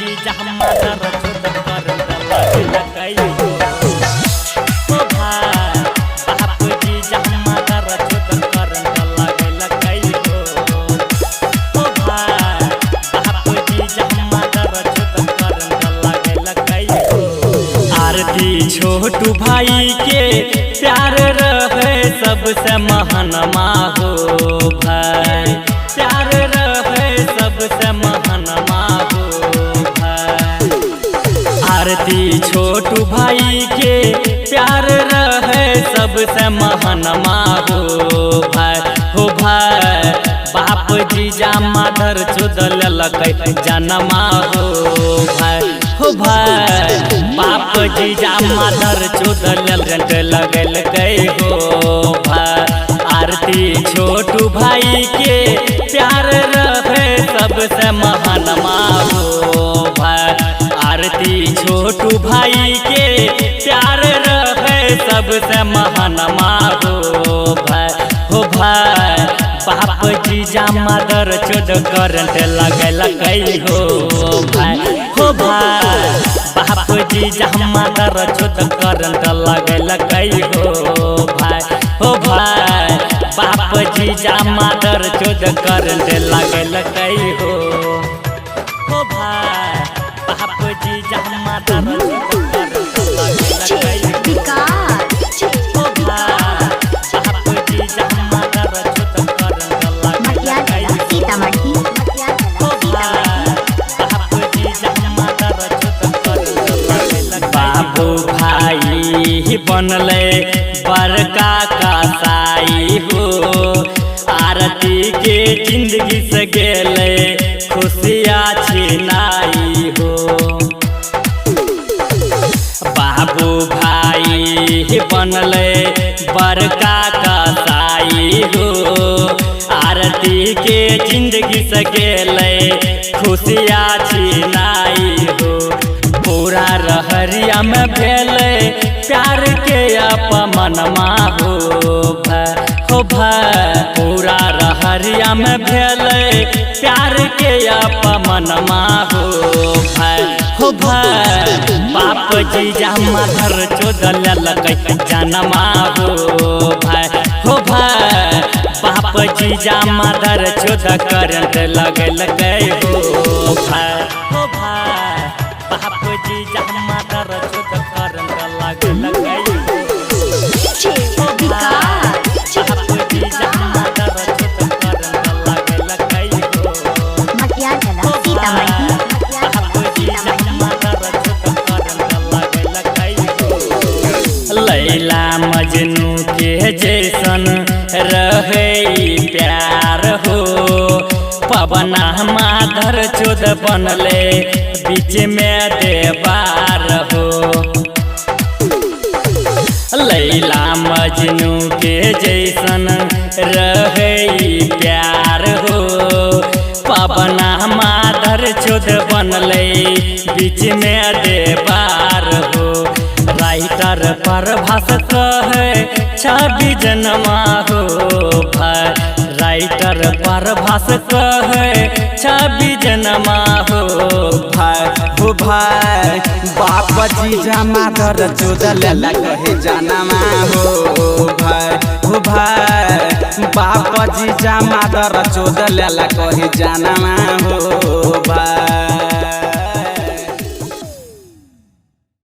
जी जहमादर चोद कर लकई हो भाई बाप जी जहमादर चोद कर लकई हो भाई बाप जी जहमादर चोद कर लकई हो। आरती छोटू भाई के प्यार रहे सबसे महानमा हो भाई प्यार रहे सबसे महानमा हो भाई। आरती छोटू भाई के प्यार रहे सबसे महानमा हो भाई बाप जीजा मादर चोदल लकई जनमा हो भाई बाप जीजा मादर चोदल लगल गई हो भाई। आरती छोटू भाई के प्यार रहे सबसे महानमा हो भाई। आरती छोटू भाई के प्यार रहे सबसे महानमा हो भाई बाप जीजा मादर चोद करंट लगल कई हो भाई बाप जीजा मादर चोद करंट लगल कई हो भाई बाप जीजा मादर चोद करंट लगल कई हो भाई बाप जीजा मादर चोद करंट लगल कई हो बाबू भाई बनले बड़का कसाई हो। आरती के जिंदगी से गेले खुशियाँ छिनाई हो। बाबू भाई बनले बड़का कसाई हो। आरती के जिंदगी से गेले खुशियाँ छिनाई हो। पूरा रहरिया में भेले प्यार के अपमनमा हो भाई पूरा रहरिया में भेले प्यार के अपमनमा हो भाई बाप जीजा मादर चोदल लकई जनमा हो भाई बाप जीजा मादर चोद करंट लगल गई हो भाई बाप जीजा मादर चोद करंट लगल गई हो बाप जीजा मादर चोद करंट लगल गई हो बाप जीजा मादर चोद करंट लगल गई हो। लैला मजनू के जैसन रहे प्यार हो पवना मादर चोद बनले बीच में देवार हो। लैला मजनू के जैसन रहे प्यार हो पवना मादर चोद बनले बीच में देवार हो। राइटर पर भाषक है 26 जनमा हो भाई राइटर पर भाषक है 26 जनमा हो भाई बाप जीजा मादर चोदल लकई जनमा हो भाई बाप जीजा मादर चोदल लकई जनमा हो भाई।